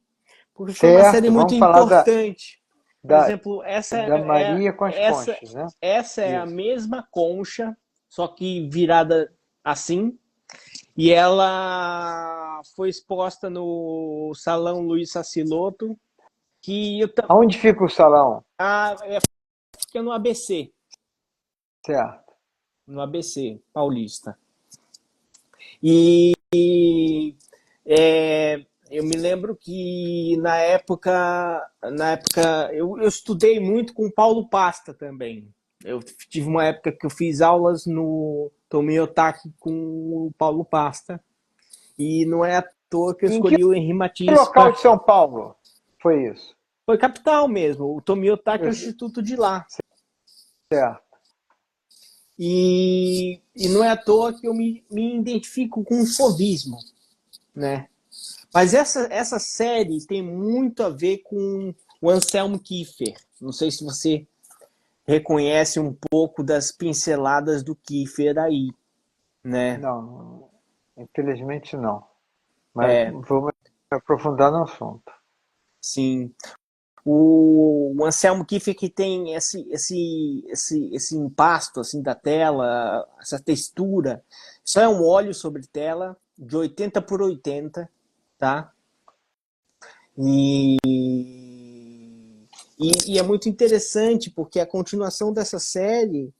porque foi uma série Certo, muito vamos falar importante. Por da, exemplo, da Maria com as conchas, né? essa é a Isso. mesma concha, só que virada assim, e ela foi exposta no Salão Luiz Sassilotto, que Aonde fica o salão? fica no ABC, Certo. no ABC Paulista. E eu me lembro que na época eu estudei muito com Paulo Pasta também. Eu tive uma época que eu fiz aulas no Tomiotaki com o Paulo Pasta. E não é à toa que eu Em que escolhi o Henri Matisse. local de São Paulo foi isso? Foi capital mesmo. O Tomiotaki é Eu- o instituto de lá. Certo. E não é à toa que eu me identifico com o fauvismo, né? Mas essa série tem muito a ver com o Anselmo Kiefer. Não sei se você reconhece um pouco das pinceladas do Kiefer aí, né? Não, infelizmente não. Mas É, vamos aprofundar no assunto. sim. O Anselmo Kiefer que tem esse impasto assim da tela, essa textura. Isso é um óleo sobre tela de 80 por 80, tá? E, e é muito interessante porque a continuação dessa série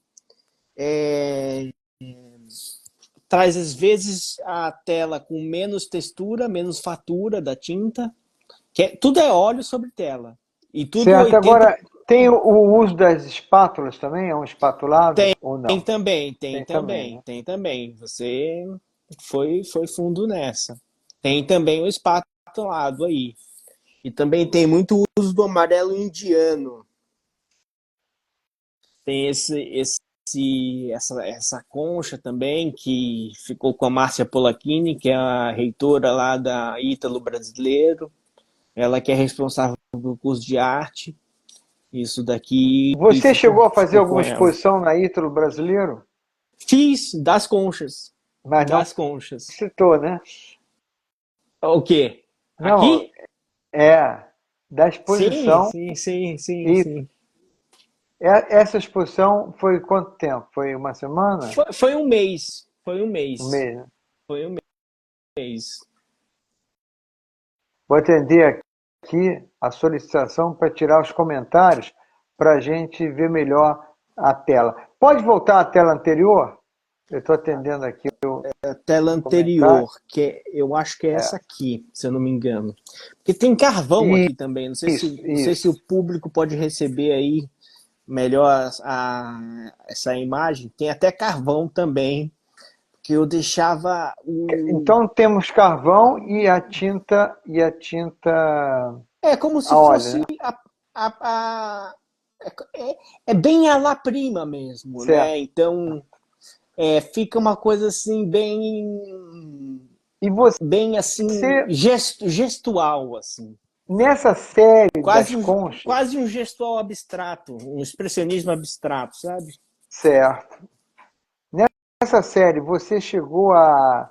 traz às vezes a tela com menos textura, menos fatura da tinta, tudo é óleo sobre tela. E tudo Certo. 80. Agora, tem o uso das espátulas também? É um espatulado ou Tem não? também, tem Tem também, também, né? tem também. Você foi fundo nessa. Tem também o espatulado aí. E também tem muito uso do amarelo indiano. Tem essa concha também, que ficou com a Márcia Polacchini, que é a reitora lá da Ítalo Brasileiro. Ela que é responsável pelo curso de arte. Isso daqui Você chegou a fazer ficou com alguma ela. exposição na Ítalo Brasileiro? Fiz das conchas. Mas não Das conchas. citou, né? O quê? Não, Aqui? da Sim, exposição. sim, sim, sim, E sim. essa exposição foi quanto tempo? Foi uma semana? Foi um mês. Foi um Um mês. mês, né? Foi um mês. Vou atender aqui a solicitação para tirar os comentários para a gente ver melhor a tela. Pode voltar à tela anterior? Eu estou atendendo aqui o A tela comentário. anterior, eu acho que é essa aqui, se eu não me engano. Porque tem carvão aqui também. Não sei se o Isso. público pode receber aí melhor essa imagem. Tem até carvão também, que eu deixava Então temos carvão e a tinta É como se a óleo, fosse né? a- é bem a la prima mesmo, né? Certo. Então fica uma coisa assim bem E você, bem assim gestual assim. nessa série das Quase conchas, quase um gestual abstrato, um expressionismo abstrato, sabe? certo. Nessa série, você chegou a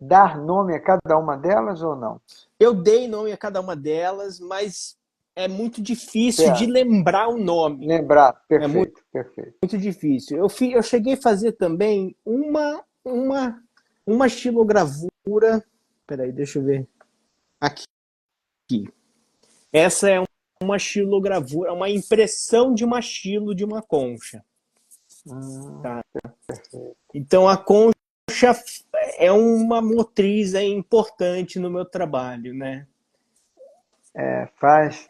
dar nome a cada uma delas ou não? Eu dei nome a cada uma delas, mas é muito difícil de Certo. lembrar o nome. Lembrar, É muito, perfeito, perfeito. muito difícil. Eu cheguei a fazer também uma xilogravura. Peraí, deixa eu ver. Aqui. Essa é uma xilogravura, uma impressão de uma xilo de uma concha. Tá? Perfeito. Então a concha é uma motriz importante no meu trabalho, né? Faz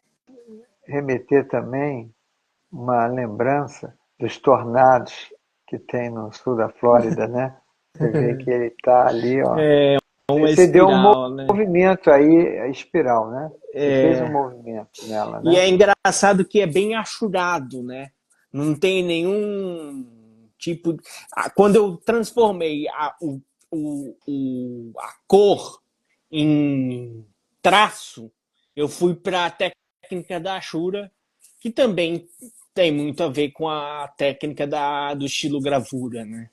remeter também uma lembrança dos tornados que tem no sul da Flórida, né? Você vê que ele está ali, ó. Uma Você deu um espiral, né? movimento aí, a espiral, né? Você fez um É, movimento nela, e né? é engraçado que é bem achurado, né? Não tem nenhum tipo. Quando eu transformei a cor em traço, eu fui para a técnica da Ashura, que também tem muito a ver com a técnica do estilo gravura, né?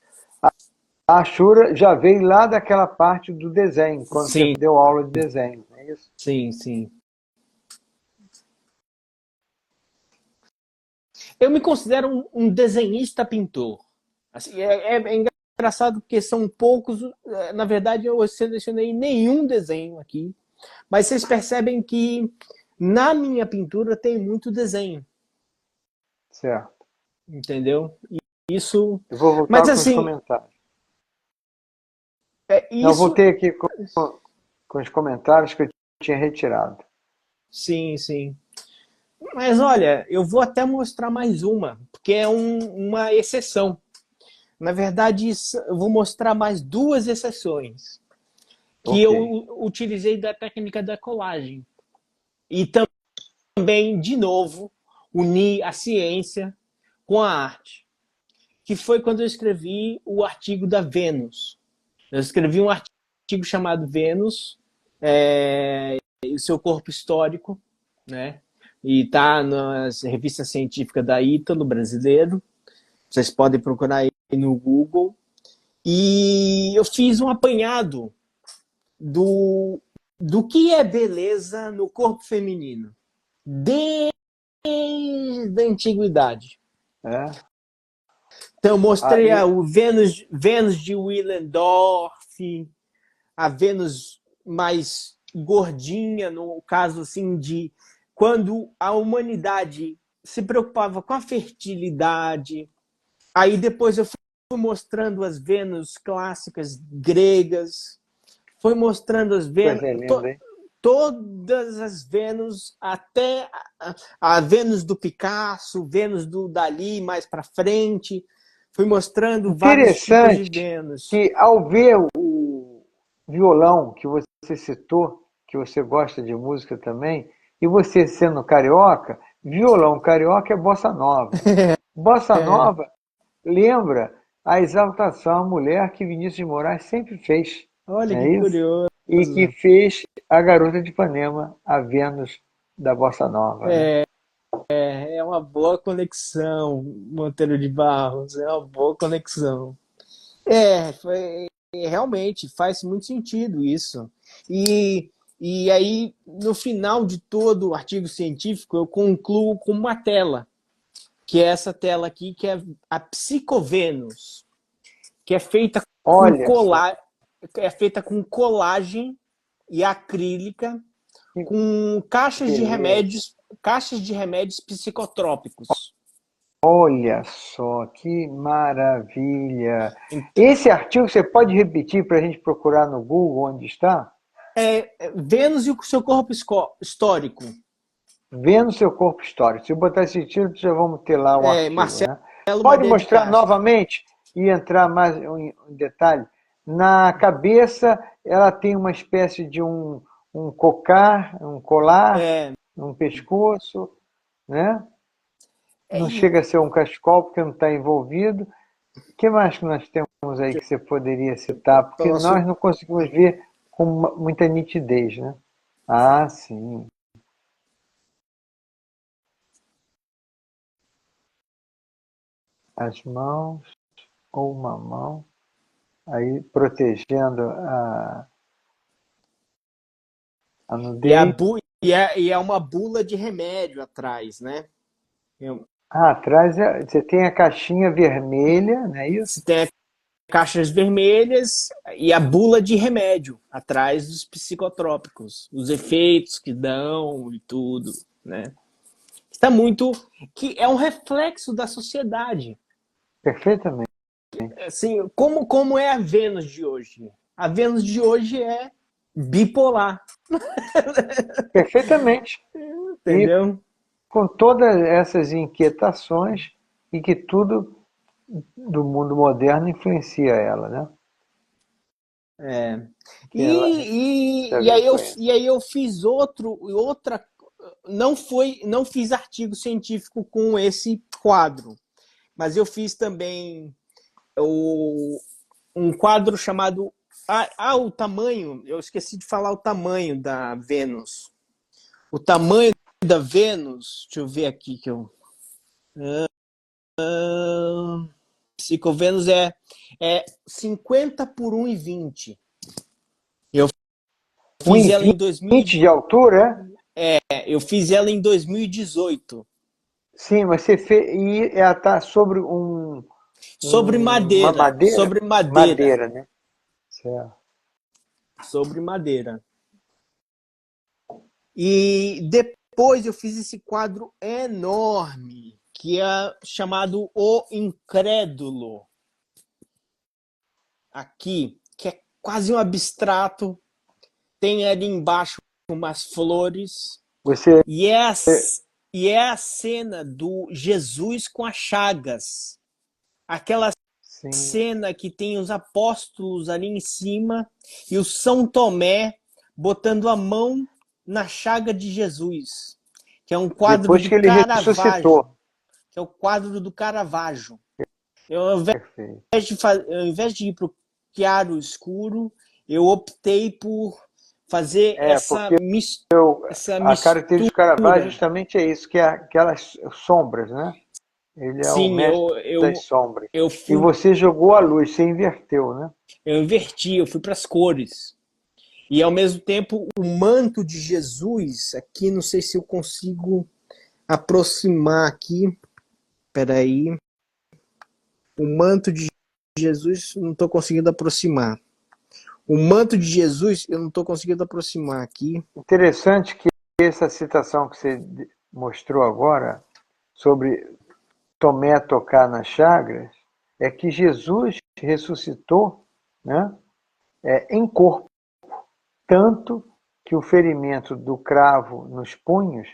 A Ashura já veio lá daquela parte do desenho, quando você Sim, deu aula de desenho, não é isso? sim, sim. Eu me considero um desenhista pintor. Assim, é engraçado porque são poucos. Na verdade, eu selecionei nenhum desenho aqui. Mas vocês percebem que na minha pintura tem muito desenho. Certo. Entendeu? Isso. Eu vou Mas voltar com os assim, comentários. Não, eu isso. voltei aqui com os comentários que eu tinha retirado. Sim, sim. Mas olha, eu vou até mostrar mais uma, porque é uma exceção. Na verdade, eu vou mostrar mais duas exceções que Ok. eu utilizei da técnica da colagem. E também, de novo, uni a ciência com a arte, que foi quando eu escrevi o artigo da Vênus. Eu escrevi um artigo chamado Vênus, e o seu corpo histórico, né? E está nas revistas científicas da Ítalo Brasileiro. Vocês podem procurar aí no Google. E eu fiz um apanhado do, do que é beleza no corpo feminino, desde a antiguidade. É. Então, eu mostrei Aí, o Vênus de Willendorf, a Vênus mais gordinha, no caso assim, de quando a humanidade se preocupava com a fertilidade. Aí depois eu fui mostrando as Vênus clássicas gregas, foi mostrando as Vênus, coisa linda, hein? todas as Vênus, até a Vênus do Picasso, Vênus do Dali mais para frente. Fui mostrando vários tipos de Interessante Vênus. que ao ver o violão que você citou, que você gosta de música também, e você sendo carioca, violão carioca é bossa nova. Bossa É, nova lembra a exaltação à mulher que Vinícius de Moraes sempre fez, Olha não que é isso? curioso. E que fez a Garota de Ipanema, a Vênus da Bossa Nova, né? É uma boa conexão, Monteiro de Barros, é uma boa conexão. Realmente faz muito sentido isso. E, e aí, no final de todo o artigo científico, eu concluo com uma tela, que é essa tela aqui, que é a Psicovênus, que é feita com Olha só, colagem e acrílica, que com beleza. caixas de remédios psicotrópicos. Olha só, que maravilha. Esse artigo você pode repetir para a gente procurar no Google onde está? Vênus e o seu corpo histórico. Vendo seu corpo histórico. Se eu botar esse título, já vamos ter lá o artigo, Marcelo né? Pode Madeira de mostrar Castro. novamente e entrar mais em detalhe? Na cabeça, ela tem uma espécie de um colar, É, um pescoço, né? Não e, chega a ser um cachecol porque não está envolvido. O que mais que nós temos aí que você poderia citar? Porque posso, nós não conseguimos ver com muita nitidez, né? Ah, sim. As mãos ou uma mão aí protegendo a nudez. e é uma bula de remédio atrás, né? Ah, atrás você tem a caixinha vermelha, não é isso? Você tem caixas vermelhas e a bula de remédio atrás dos psicotrópicos, os efeitos que dão e tudo, né? Está muito que é um reflexo da sociedade. Perfeitamente. Assim, como é a Vênus de hoje? A Vênus de hoje é bipolar, Perfeitamente. E entendeu? com todas essas inquietações e que tudo do mundo moderno influencia ela, né? É. Que ela já vem com isso. E aí eu fiz outra, não fiz artigo científico com esse quadro, mas eu fiz também um quadro chamado o tamanho, eu esqueci de falar o tamanho da Vênus. O tamanho da Vênus, deixa eu ver aqui que eu Psicovênus é 50 por 1,20. Eu fiz ela em 1,20 de altura, eu fiz ela em 2018. sim, mas você fez. E ela está sobre uma madeira? Sobre madeira, Madeira, né? Certo. sobre madeira. E depois eu fiz esse quadro enorme, que é chamado O Incrédulo. Aqui, que é quase um abstrato. Tem ali embaixo umas flores. Você. E é, a, e é a cena do Jesus com as chagas. Aquela Sim. cena que tem os apóstolos ali em cima e o São Tomé botando a mão na chaga de Jesus, que é um quadro Depois do que ele Caravaggio, ressuscitou. que é o quadro do Caravaggio. Eu, ao Perfeito. ao invés de ir para o claro escuro, eu optei por fazer Porque essa a característica do Caravaggio mistura. justamente é isso, que é aquelas sombras, né? Ele é o Sim, mestre das sombras. eu E fui, você jogou a luz, você inverteu, né? eu inverti, eu fui para as cores. E ao mesmo tempo, o manto de Jesus, aqui não sei se eu consigo aproximar aqui. Peraí. O manto de Jesus, não estou conseguindo aproximar. O manto de Jesus, eu não estou conseguindo aproximar aqui. Interessante que essa citação que você mostrou agora, sobre Tomé tocar nas chagas, é que Jesus ressuscitou, né, em corpo, tanto que o ferimento do cravo nos punhos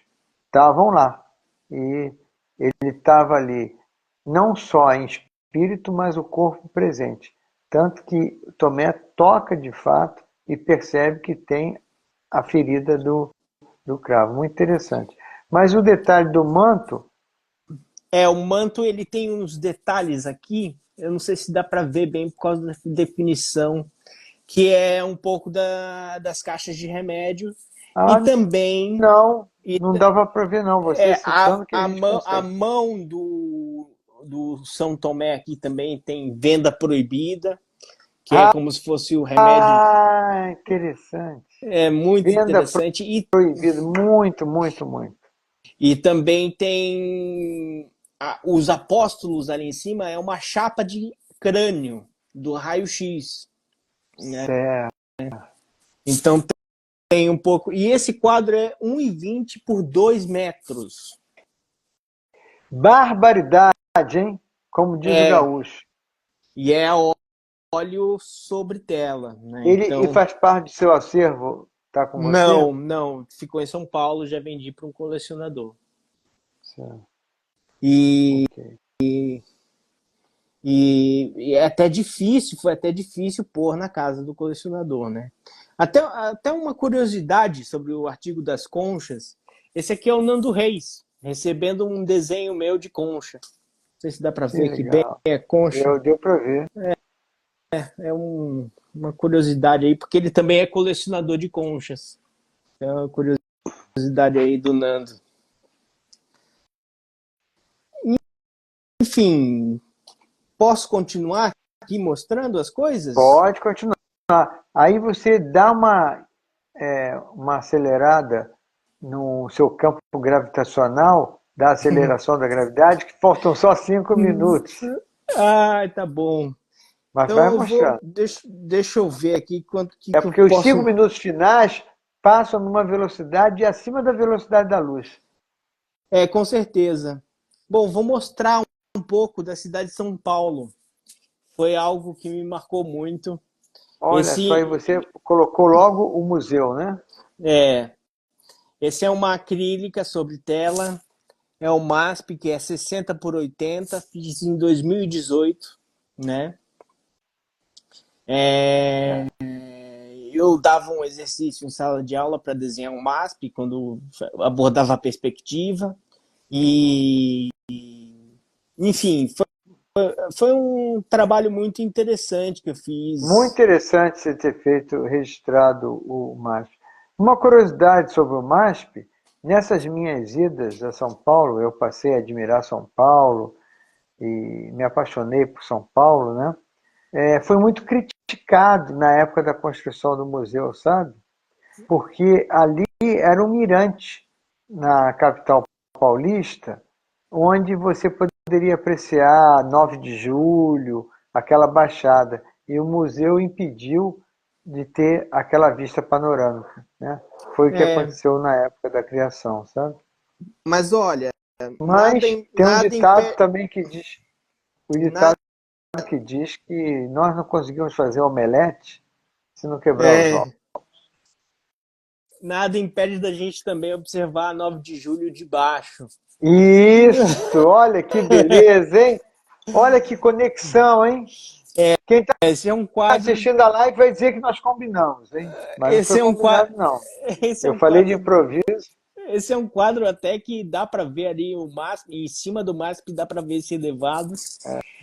estavam lá. E ele estava ali, não só em espírito, mas o corpo presente. Tanto que Tomé toca de fato e percebe que tem a ferida do cravo. Muito interessante. Mas o detalhe do manto O manto ele tem uns detalhes aqui, eu não sei se dá para ver bem por causa da definição, que é um pouco das caixas de remédio e Ah, também não, e, não dava para ver não. Você citando que a gente a consegue. mão do São Tomé aqui também tem venda proibida, que é como se fosse o remédio. Interessante. É muito Venda interessante. proibida, muito, muito, muito. E também tem os apóstolos ali em cima, é uma chapa de crânio do raio-x, né? Certo. Então tem um pouco. E esse quadro é 1,20 por 2 metros. Barbaridade, hein? Como diz o É, gaúcho. e é óleo sobre tela, né? Ele Então, faz parte do seu acervo, tá com você? não, ficou em São Paulo, já vendi para um colecionador. Certo. E, Ok. e é até difícil, foi até difícil pôr na casa do colecionador, né? Até uma curiosidade sobre o artigo das conchas. Esse aqui é o Nando Reis, recebendo um desenho meu de concha. Não sei se dá para Que ver que bem legal. é concha. Deu para ver. É uma curiosidade aí, porque ele também é colecionador de conchas. É uma curiosidade aí do Nando. Enfim, posso continuar aqui mostrando as coisas? Pode continuar. Aí você dá uma acelerada no seu campo gravitacional, da aceleração da gravidade, que faltam só 5 minutos. Tá bom. Mas vai Então eu vou. mostrando. Deixa eu ver aqui quanto É que eu porque os posso. 5 minutos finais passam numa velocidade acima da velocidade da luz. Com certeza. Bom, vou mostrar um pouco da cidade de São Paulo. Foi algo que me marcou muito. Olha só, aí Esse você colocou logo o museu, né? é, esse é uma acrílica sobre tela. É o MASP, que é 60 por 80, fiz em 2018, né? É. Eu dava um exercício em sala de aula para desenhar um MASP, quando abordava a perspectiva. E, enfim, foi um trabalho muito interessante que eu Muito fiz. interessante você ter registrado o MASP. Uma curiosidade sobre o MASP, nessas minhas idas a São Paulo, eu passei a admirar São Paulo e me apaixonei por São Paulo, né? Foi muito criticado na época da construção do museu, sabe? Porque ali era um mirante na capital paulista, onde você poderia apreciar 9 de julho, aquela baixada. E o museu impediu de ter aquela vista panorâmica, né? Foi o que É, aconteceu na época da criação, sabe? mas olha, Mas tem um nada ditado impede. também que diz, o ditado que diz que nós não conseguimos fazer omelete se não quebrar os ovos. Nada impede da gente também observar a 9 de julho de baixo. Isso, olha que beleza, hein? Olha que conexão, hein? Quem está Esse é um quadro, assistindo a live vai dizer que nós combinamos, hein? Mas não esse foi é um quadro, combinado, não. esse é Eu um falei de quadro, improviso. esse é um quadro até que dá para ver ali o MASP, em cima do MASP dá para ver esse elevado.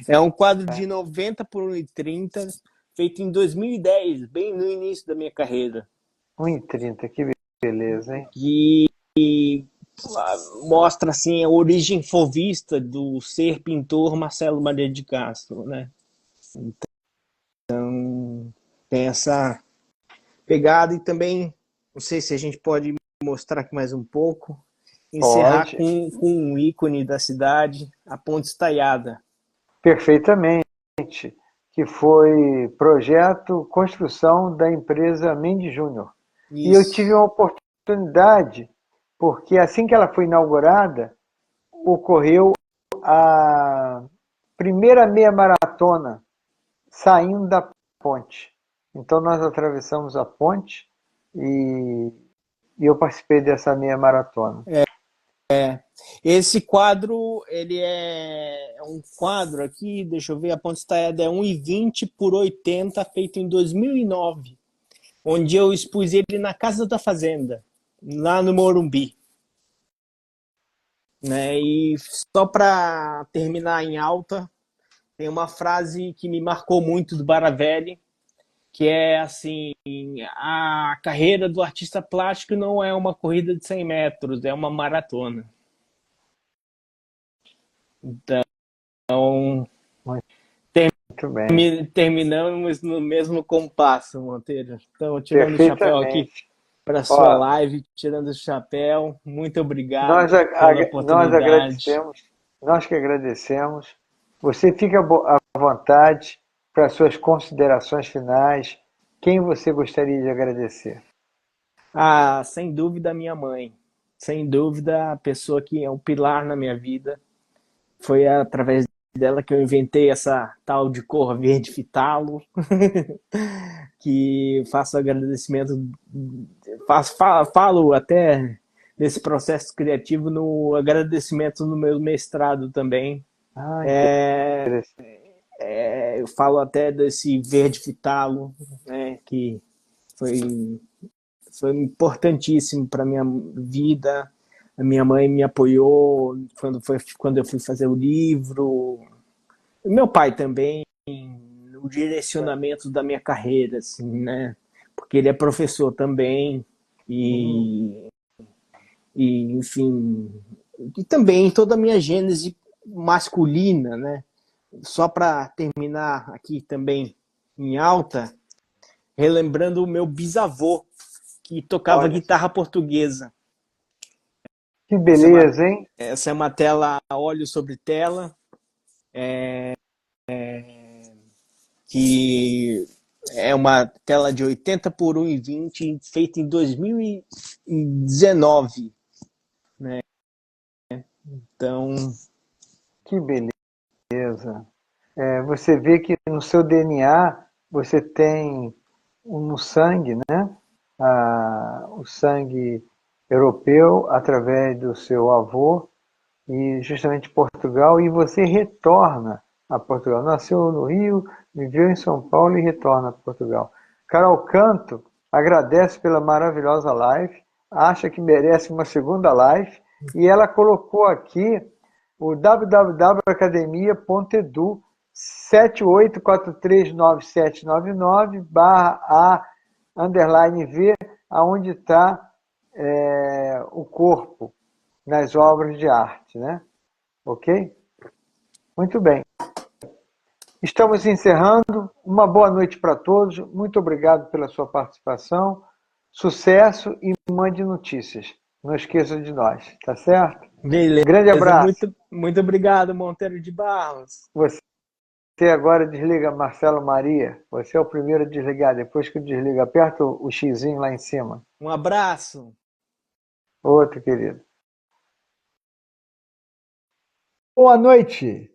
É um quadro de 90 por 1,30, feito em 2010, bem no início da minha carreira. 1,30, que beleza, hein? Que mostra assim a origem fovista do ser pintor Marcelo Maria de Castro, né? Tem essa pegada e também, não sei se a gente pode mostrar aqui mais um pouco, encerrar Pode, com um ícone da cidade, a Ponte Estaiada. perfeitamente. Que foi projeto, construção da empresa Mendes Júnior. E eu tive Isso. uma oportunidade, porque assim que ela foi inaugurada, ocorreu a primeira meia maratona saindo da ponte. Então nós atravessamos a ponte e, e eu participei dessa meia maratona. Esse quadro, ele é um quadro aqui, deixa eu ver, a Ponte Estaiada é 1,20 por 80, feito em 2009, onde eu expus ele na Casa da Fazenda, lá no Morumbi. né? E só para terminar em alta, tem uma frase que me marcou muito do Baravelli, que é assim: a carreira do artista plástico não é uma corrida de 100 metros, é uma maratona. Então, Muito bem. terminamos no mesmo compasso, Monteiro. Então, tirando o chapéu aqui Perfeitamente. para sua Ó, live, tirando o chapéu, muito nós, obrigado pela nós oportunidade. agradecemos, nós que agradecemos. Você fica à vontade para suas considerações finais. Quem você gostaria de agradecer? Ah, sem dúvida, minha mãe. Sem dúvida, a pessoa que é um pilar na minha vida. Foi através dela que eu inventei essa tal de cor verde fitalo, que faço agradecimento, falo até desse processo criativo no agradecimento no meu mestrado também. Ah, É, interessante. eu falo até desse verde fitalo, né, que foi, foi importantíssimo para minha vida. A minha mãe me apoiou quando eu fui fazer o livro. Meu pai também, no direcionamento da minha carreira, assim, né? Porque ele é professor também Hum, e, enfim, e também toda a minha gênese masculina, né? Só para terminar aqui também em alta, relembrando o meu bisavô que tocava olha, guitarra portuguesa. que Essa é uma, beleza, hein? essa é uma tela óleo sobre tela, que é uma tela de 80 por 1,20, feita em 2019, né? Então, Que beleza. Você vê que no seu DNA você tem no sangue, né? O sangue europeu através do seu avô e justamente Portugal, e você retorna a Portugal. Nasceu no Rio, viveu em São Paulo e retorna a Portugal. Carol Canto agradece pela maravilhosa live, acha que merece uma segunda live, e ela colocou aqui o www.academia.edu 78439799 barra A underline V, aonde está o corpo nas obras de arte, né? Ok? Muito bem. Estamos encerrando. Uma boa noite para todos. Muito obrigado pela sua participação. Sucesso e mande notícias. Não esqueça de nós, tá certo? Grande beleza. abraço. Muito obrigado, Monteiro de Barros. Você agora desliga Marcelo Maria. Você é o primeiro a desligar. Depois que desliga, aperta o xizinho lá em cima. Um abraço. Outro, querido. Boa noite.